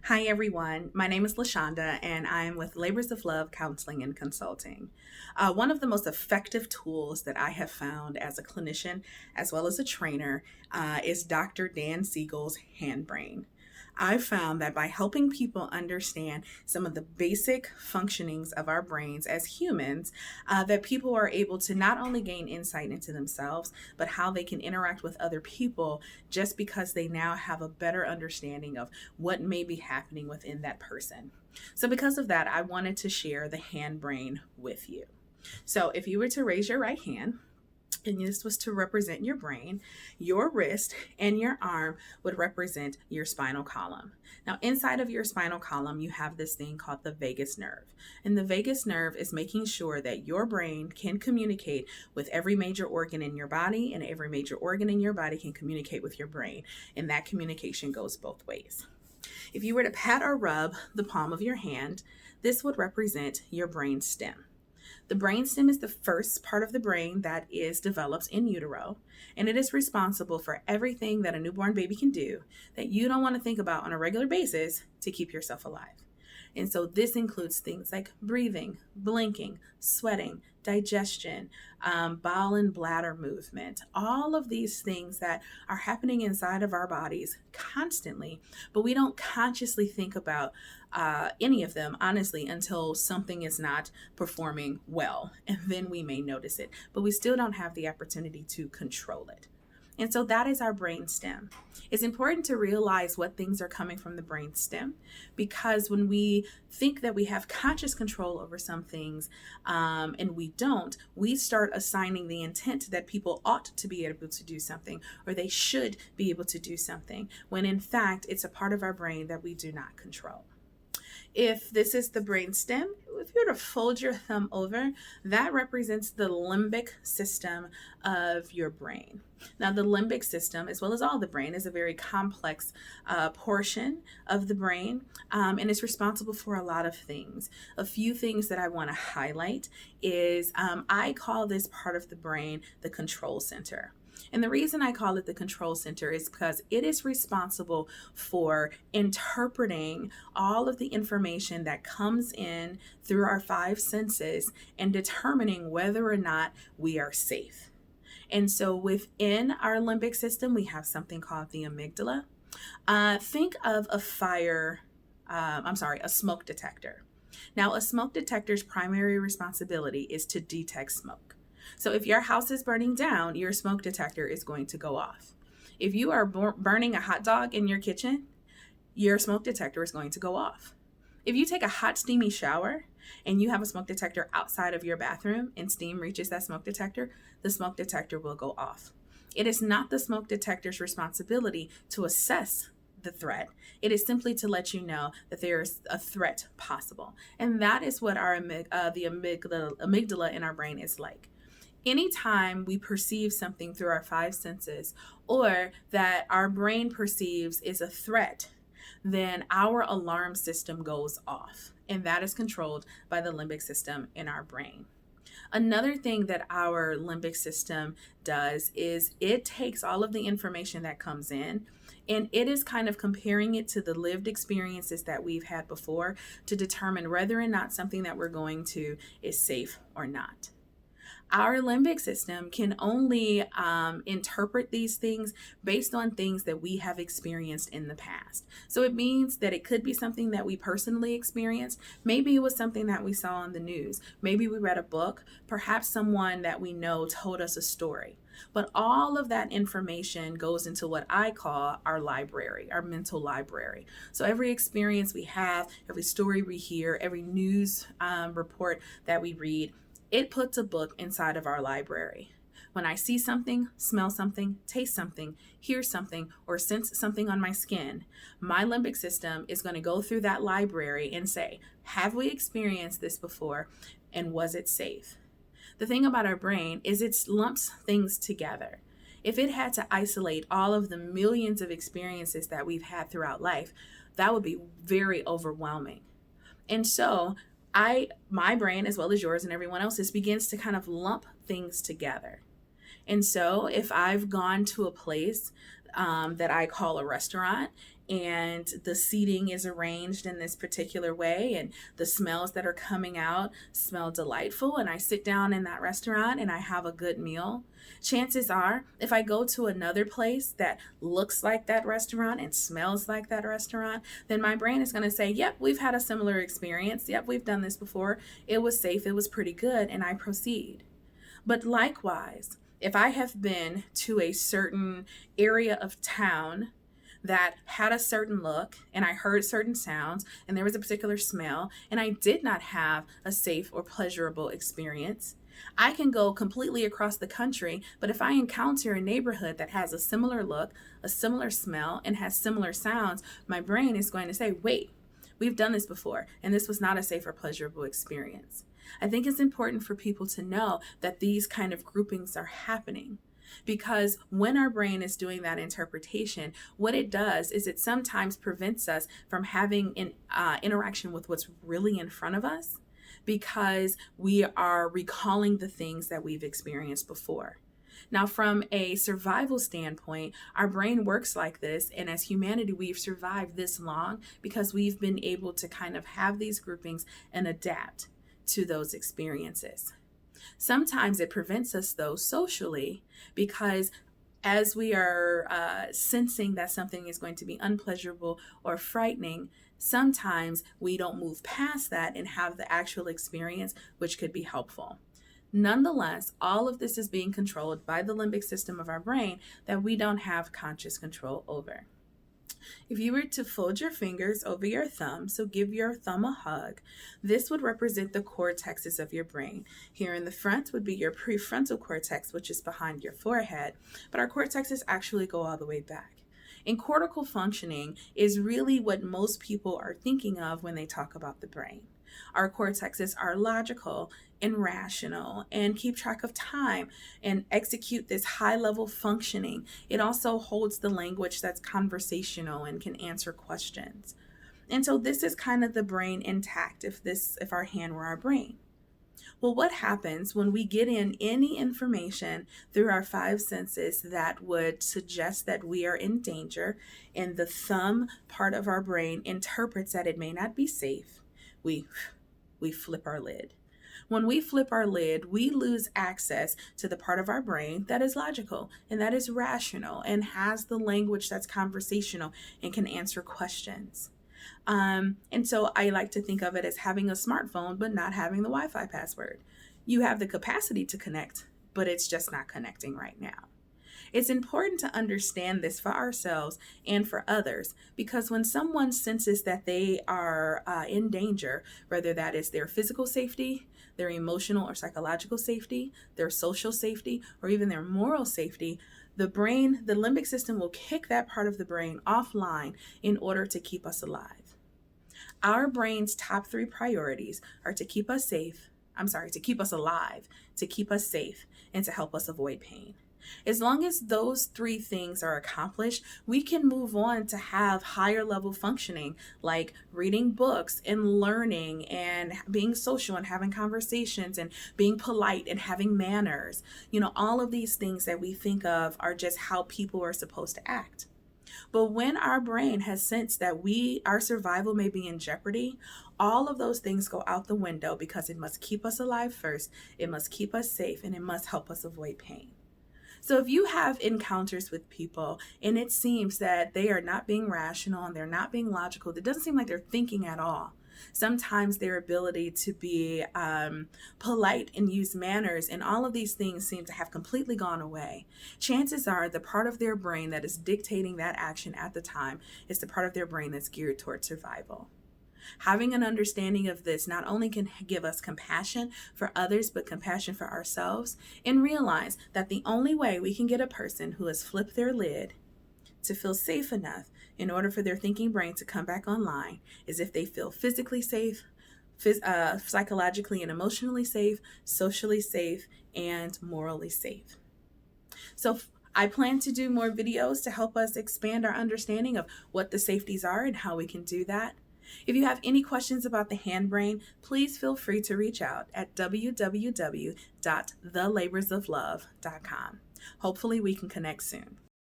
Hi, everyone. My name is LaShonda, and I'm with Labors of Love Counseling and Consulting. One of the most effective tools that I have found as a clinician, as well as a trainer, is Dr. Dan Siegel's Handbrain. I found that by helping people understand some of the basic functionings of our brains as humans, that people are able to not only gain insight into themselves, but how they can interact with other people just because they now have a better understanding of what may be happening within that person. So, because of that, I wanted to share the hand brain with you. So, if you were to raise your right hand, and this was to represent your brain, your wrist and your arm would represent your spinal column. Now, inside of your spinal column, you have this thing called the vagus nerve. And the vagus nerve is making sure that your brain can communicate with every major organ in your body, and every major organ in your body can communicate with your brain. And that communication goes both ways. If you were to pat or rub the palm of your hand, this would represent your brain stem. The brainstem is the first part of the brain that is developed in utero, and it is responsible for everything that a newborn baby can do that you don't want to think about on a regular basis to keep yourself alive. And so this includes things like breathing, blinking, sweating, digestion, bowel and bladder movement, all of these things that are happening inside of our bodies constantly, but we don't consciously think about any of them, honestly, until something is not performing well. And then we may notice it, but we still don't have the opportunity to control it. And so that is our brain stem. It's important to realize what things are coming from the brain stem, because when we think that we have conscious control over some things and we don't, we start assigning the intent that people ought to be able to do something, or they should be able to do something, when in fact it's a part of our brain that we do not control. If this is the brain stem, if you were to fold your thumb over, that represents the limbic system of your brain. Now, the limbic system, as well as all the brain, is a very complex portion of the brain, and it's responsible for a lot of things. A few things that I want to highlight is I call this part of the brain the control center. And the reason I call it the control center is because it is responsible for interpreting all of the information that comes in through our five senses and determining whether or not we are safe. And so within our limbic system, we have something called the amygdala. Think of a smoke detector. Now, a smoke detector's primary responsibility is to detect smoke. So if your house is burning down, your smoke detector is going to go off. If you are burning a hot dog in your kitchen, your smoke detector is going to go off. If you take a hot, steamy shower and you have a smoke detector outside of your bathroom and steam reaches that smoke detector, the smoke detector will go off. It is not the smoke detector's responsibility to assess the threat. It is simply to let you know that there is a threat possible. And that is what the amygdala in our brain is like. Anytime we perceive something through our five senses, or that our brain perceives is a threat, then our alarm system goes off, and that is controlled by the limbic system in our brain. Another thing that our limbic system does is it takes all of the information that comes in, and it is kind of comparing it to the lived experiences that we've had before to determine whether or not something that we're going to is safe or not. Our limbic system can only interpret these things based on things that we have experienced in the past. So it means that it could be something that we personally experienced. Maybe it was something that we saw on the news. Maybe we read a book. Perhaps someone that we know told us a story. But all of that information goes into what I call our library, our mental library. So every experience we have, every story we hear, every news report that we read, it puts a book inside of our library. When I see something, smell something, taste something, hear something, or sense something on my skin, my limbic system is going to go through that library and say, have we experienced this before, and was it safe? The thing about our brain is it lumps things together. If it had to isolate all of the millions of experiences that we've had throughout life, that would be very overwhelming. And so my brain, as well as yours and everyone else's, begins to kind of lump things together. And so if I've gone to a place that I call a restaurant, and the seating is arranged in this particular way, and the smells that are coming out smell delightful, and I sit down in that restaurant and I have a good meal, chances are if I go to another place that looks like that restaurant and smells like that restaurant, then my brain is going to say, yep, we've had a similar experience. Yep, we've done this before. It was safe. It was pretty good. And I proceed. But likewise, if I have been to a certain area of town that had a certain look and I heard certain sounds and there was a particular smell and I did not have a safe or pleasurable experience, I can go completely across the country, but if I encounter a neighborhood that has a similar look, a similar smell, and has similar sounds, my brain is going to say, wait, we've done this before, and this was not a safe or pleasurable experience. I think it's important for people to know that these kind of groupings are happening. Because when our brain is doing that interpretation, what it does is it sometimes prevents us from having an interaction with what's really in front of us, because we are recalling the things that we've experienced before. Now, from a survival standpoint, our brain works like this. And as humanity, we've survived this long because we've been able to kind of have these groupings and adapt to those experiences. Sometimes it prevents us, though, socially, because as we are sensing that something is going to be unpleasurable or frightening, sometimes we don't move past that and have the actual experience, which could be helpful. Nonetheless, all of this is being controlled by the limbic system of our brain that we don't have conscious control over. If you were to fold your fingers over your thumb, so give your thumb a hug, this would represent the cortexes of your brain. Here in the front would be your prefrontal cortex, which is behind your forehead, but our cortexes actually go all the way back. And cortical functioning is really what most people are thinking of when they talk about the brain. Our cortexes are logical and rational and keep track of time and execute this high-level functioning. It also holds the language that's conversational and can answer questions. And so this is kind of the brain intact if our hand were our brain. Well, what happens when we get in any information through our five senses that would suggest that we are in danger, and the thumb part of our brain interprets that it may not be safe? We flip our lid. When we flip our lid, we lose access to the part of our brain that is logical and that is rational and has the language that's conversational and can answer questions. And so I like to think of it as having a smartphone, but not having the Wi-Fi password. You have the capacity to connect, but it's just not connecting right now. It's important to understand this for ourselves and for others, because when someone senses that they are in danger, whether that is their physical safety, their emotional or psychological safety, their social safety, or even their moral safety, the limbic system will kick that part of the brain offline in order to keep us alive. Our brain's top three priorities are to keep us alive, to keep us safe, and to help us avoid pain. As long as those three things are accomplished, we can move on to have higher level functioning, like reading books and learning and being social and having conversations and being polite and having manners. All of these things that we think of are just how people are supposed to act. But when our brain has sensed that our survival may be in jeopardy, all of those things go out the window, because it must keep us alive first, it must keep us safe, and it must help us avoid pain. So if you have encounters with people and it seems that they are not being rational and they're not being logical, it doesn't seem like they're thinking at all. Sometimes their ability to be polite and use manners and all of these things seem to have completely gone away. Chances are the part of their brain that is dictating that action at the time is the part of their brain that's geared towards survival. Having an understanding of this not only can give us compassion for others, but compassion for ourselves, and realize that the only way we can get a person who has flipped their lid to feel safe enough in order for their thinking brain to come back online is if they feel physically safe, psychologically and emotionally safe, socially safe, and morally safe. So I plan to do more videos to help us expand our understanding of what the safeties are and how we can do that. If you have any questions about the hand brain, please feel free to reach out at www.thelaborsoflove.com. Hopefully we can connect soon.